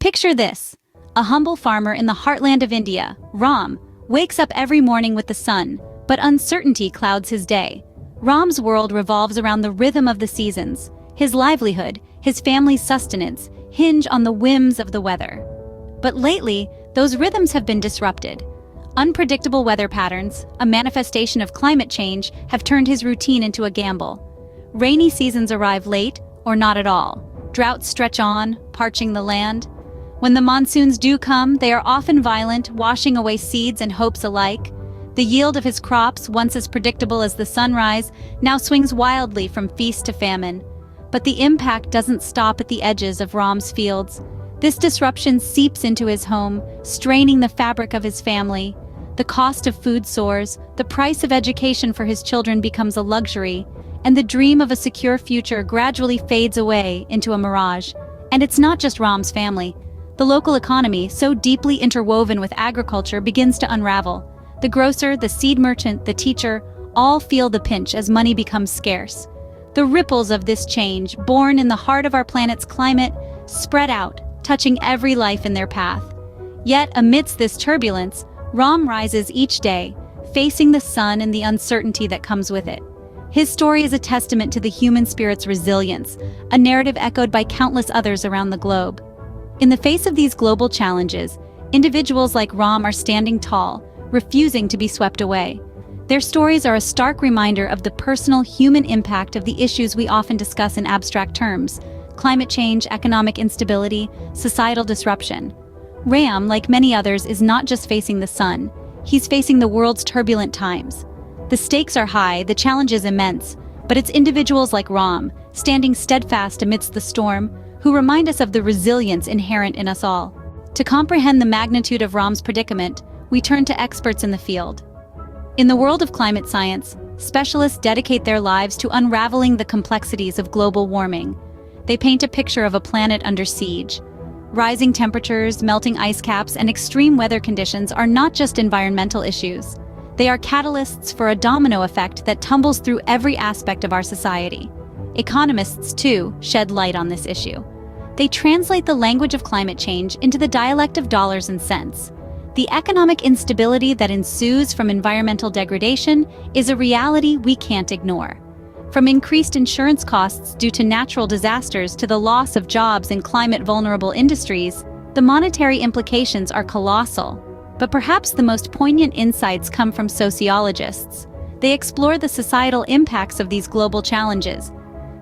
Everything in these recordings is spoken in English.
Picture this. A humble farmer in the heartland of India, Ram, wakes up every morning with the sun, but uncertainty clouds his day. Ram's world revolves around the rhythm of the seasons. His livelihood, his family's sustenance, hinge on the whims of the weather. But lately, those rhythms have been disrupted. Unpredictable weather patterns, a manifestation of climate change, have turned his routine into a gamble. Rainy seasons arrive late, or not at all. Droughts stretch on, parching the land. When the monsoons do come, they are often violent, washing away seeds and hopes alike. The yield of his crops, once as predictable as the sunrise, now swings wildly from feast to famine. But the impact doesn't stop at the edges of Ram's fields. This disruption seeps into his home, straining the fabric of his family. The cost of food soars, the price of education for his children becomes a luxury, and the dream of a secure future gradually fades away into a mirage. And it's not just Ram's family. The local economy, so deeply interwoven with agriculture, begins to unravel. The grocer, the seed merchant, the teacher, all feel the pinch as money becomes scarce. The ripples of this change, born in the heart of our planet's climate, spread out, touching every life in their path. Yet, amidst this turbulence, Ram rises each day, facing the sun and the uncertainty that comes with it. His story is a testament to the human spirit's resilience, a narrative echoed by countless others around the globe. In the face of these global challenges, individuals like Ram are standing tall, refusing to be swept away. Their stories are a stark reminder of the personal human impact of the issues we often discuss in abstract terms: climate change, economic instability, societal disruption. Ram, like many others, is not just facing the sun, he's facing the world's turbulent times. The stakes are high, the challenge is immense, but it's individuals like Ram, standing steadfast amidst the storm, who remind us of the resilience inherent in us all. To comprehend the magnitude of Ram's predicament, we turn to experts in the field. In the world of climate science, specialists dedicate their lives to unraveling the complexities of global warming. They paint a picture of a planet under siege. Rising temperatures, melting ice caps, and extreme weather conditions are not just environmental issues. They are catalysts for a domino effect that tumbles through every aspect of our society. Economists, too, shed light on this issue. They translate the language of climate change into the dialect of dollars and cents. The economic instability that ensues from environmental degradation is a reality we can't ignore. From increased insurance costs due to natural disasters to the loss of jobs in climate-vulnerable industries, the monetary implications are colossal. But perhaps the most poignant insights come from sociologists. They explore the societal impacts of these global challenges.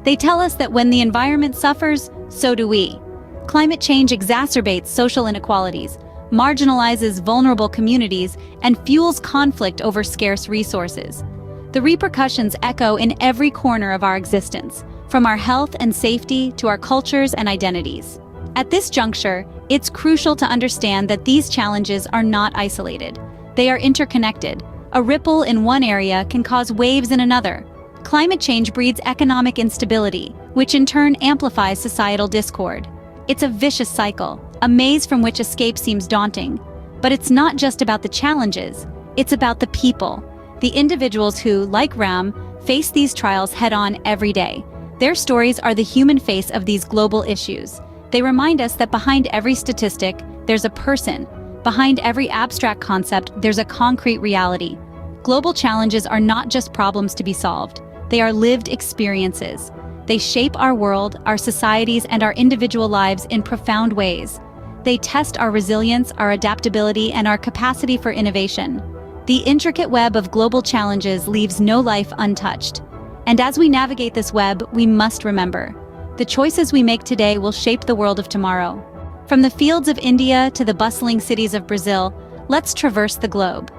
They tell us that when the environment suffers, so do we. Climate change exacerbates social inequalities, marginalizes vulnerable communities, and fuels conflict over scarce resources. The repercussions echo in every corner of our existence, from our health and safety to our cultures and identities. At this juncture, it's crucial to understand that these challenges are not isolated. They are interconnected. A ripple in one area can cause waves in another. Climate change breeds economic instability, which in turn amplifies societal discord. It's a vicious cycle, a maze from which escape seems daunting. But it's not just about the challenges, it's about the people, the individuals who, like Ram, face these trials head-on every day. Their stories are the human face of these global issues. They remind us that behind every statistic, there's a person. Behind every abstract concept, there's a concrete reality. Global challenges are not just problems to be solved. They are lived experiences. They shape our world, our societies, and our individual lives in profound ways. They test our resilience, our adaptability, and our capacity for innovation. The intricate web of global challenges leaves no life untouched. And as we navigate this web, we must remember, the choices we make today will shape the world of tomorrow. From the fields of India to the bustling cities of Brazil, let's traverse the globe.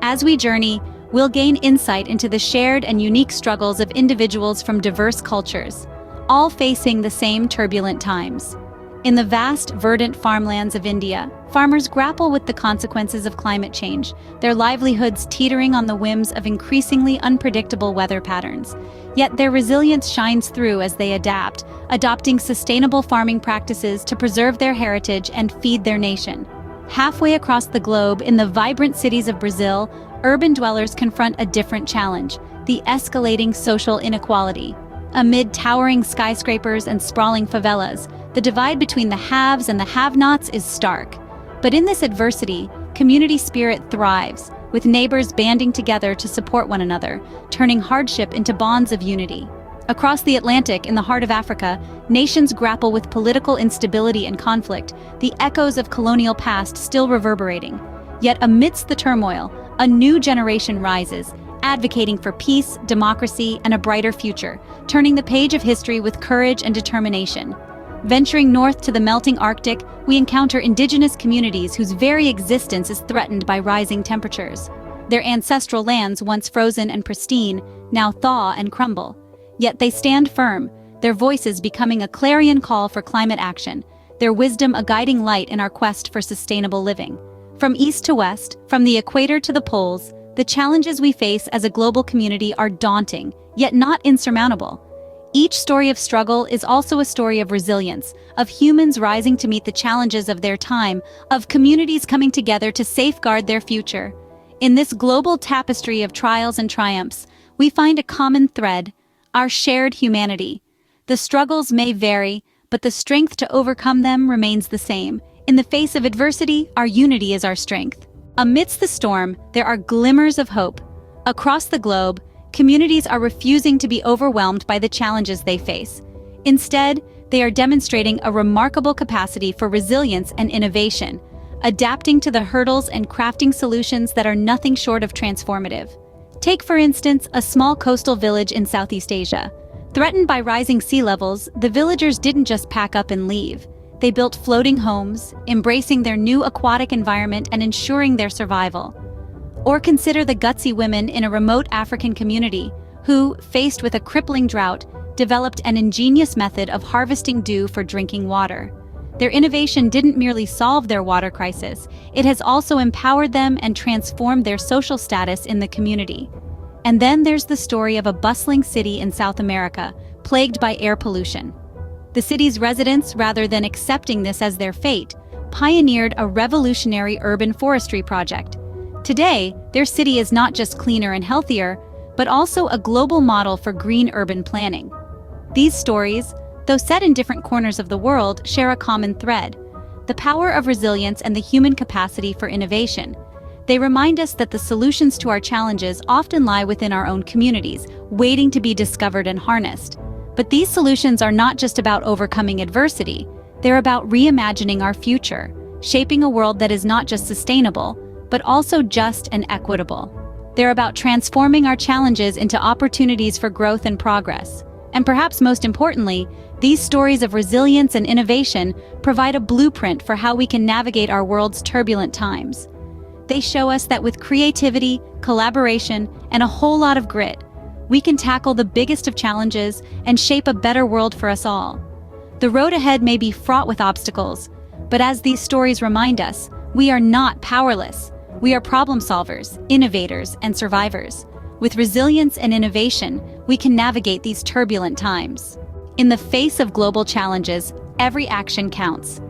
As we journey, we'll gain insight into the shared and unique struggles of individuals from diverse cultures, all facing the same turbulent times. In the vast, verdant farmlands of India, farmers grapple with the consequences of climate change, their livelihoods teetering on the whims of increasingly unpredictable weather patterns. Yet their resilience shines through as they adapt, adopting sustainable farming practices to preserve their heritage and feed their nation. Halfway across the globe, in the vibrant cities of Brazil, urban dwellers confront a different challenge: the escalating social inequality. Amid towering skyscrapers and sprawling favelas, The divide between the haves and the have-nots is stark. But in this adversity, community spirit thrives, with neighbors banding together to support one another, turning hardship into bonds of unity. Across the Atlantic, in the heart of Africa, nations grapple with political instability and conflict, the echoes of colonial past still reverberating. Yet amidst the turmoil, a new generation rises, advocating for peace, democracy, and a brighter future, turning the page of history with courage and determination. Venturing north to the melting Arctic, we encounter indigenous communities whose very existence is threatened by rising temperatures. Their ancestral lands, once frozen and pristine, now thaw and crumble. Yet they stand firm, their voices becoming a clarion call for climate action, their wisdom a guiding light in our quest for sustainable living. From east to west, from the equator to the poles, the challenges we face as a global community are daunting, yet not insurmountable. Each story of struggle is also a story of resilience, of humans rising to meet the challenges of their time, of communities coming together to safeguard their future. In this global tapestry of trials and triumphs, we find a common thread: our shared humanity. The struggles may vary, but the strength to overcome them remains the same. In the face of adversity, our unity is our strength. Amidst the storm, there are glimmers of hope. Across the globe, communities are refusing to be overwhelmed by the challenges they face. Instead, they are demonstrating a remarkable capacity for resilience and innovation, adapting to the hurdles and crafting solutions that are nothing short of transformative. Take, for instance, a small coastal village in Southeast Asia. Threatened by rising sea levels, the villagers didn't just pack up and leave. They built floating homes, embracing their new aquatic environment and ensuring their survival. Or consider the gutsy women in a remote African community who, faced with a crippling drought, developed an ingenious method of harvesting dew for drinking water. Their innovation didn't merely solve their water crisis, it has also empowered them and transformed their social status in the community. And then there's the story of a bustling city in South America, plagued by air pollution. The city's residents, rather than accepting this as their fate, pioneered a revolutionary urban forestry project. Today, their city is not just cleaner and healthier, but also a global model for green urban planning. These stories, though set in different corners of the world, share a common thread: the power of resilience and the human capacity for innovation. They remind us that the solutions to our challenges often lie within our own communities, waiting to be discovered and harnessed. But these solutions are not just about overcoming adversity, they're about reimagining our future, shaping a world that is not just sustainable, but also just and equitable. They're about transforming our challenges into opportunities for growth and progress. And perhaps most importantly, these stories of resilience and innovation provide a blueprint for how we can navigate our world's turbulent times. They show us that with creativity, collaboration, and a whole lot of grit, we can tackle the biggest of challenges and shape a better world for us all. The road ahead may be fraught with obstacles, but as these stories remind us, we are not powerless. We are problem solvers, innovators, and survivors. With resilience and innovation, we can navigate these turbulent times. In the face of global challenges, every action counts.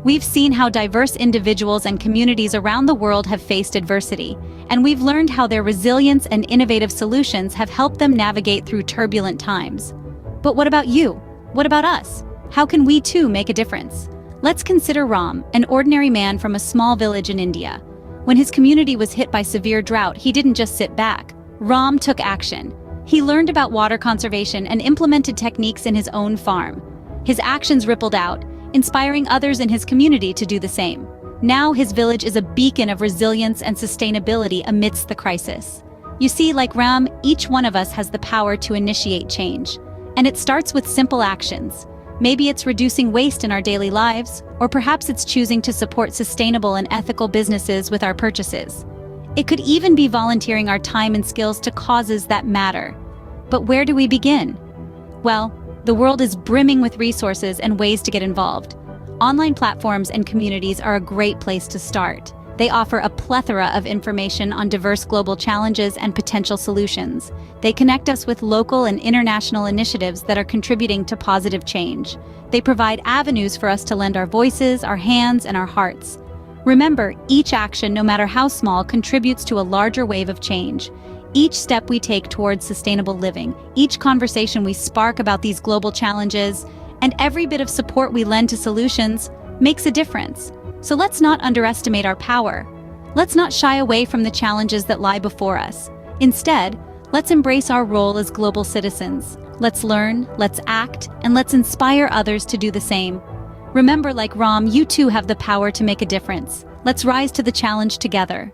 We've seen how diverse individuals and communities around the world have faced adversity, and we've learned how their resilience and innovative solutions have helped them navigate through turbulent times. But what about you? What about us? How can we too make a difference? Let's consider Ram, an ordinary man from a small village in India. When his community was hit by severe drought, he didn't just sit back. Ram took action. He learned about water conservation and implemented techniques in his own farm. His actions rippled out, inspiring others in his community to do the same. Now his village is a beacon of resilience and sustainability amidst the crisis. You see, like Ram, each one of us has the power to initiate change. And it starts with simple actions. Maybe it's reducing waste in our daily lives, or perhaps it's choosing to support sustainable and ethical businesses with our purchases. It could even be volunteering our time and skills to causes that matter. But where do we begin? Well, the world is brimming with resources and ways to get involved. Online platforms and communities are a great place to start. They offer a plethora of information on diverse global challenges and potential solutions. They connect us with local and international initiatives that are contributing to positive change. They provide avenues for us to lend our voices, our hands, and our hearts. Remember, each action, no matter how small, contributes to a larger wave of change. Each step we take towards sustainable living, each conversation we spark about these global challenges, and every bit of support we lend to solutions makes a difference. So let's not underestimate our power. Let's not shy away from the challenges that lie before us. Instead, let's embrace our role as global citizens. Let's learn, let's act, and let's inspire others to do the same. Remember, like Ram, you too have the power to make a difference. Let's rise to the challenge together.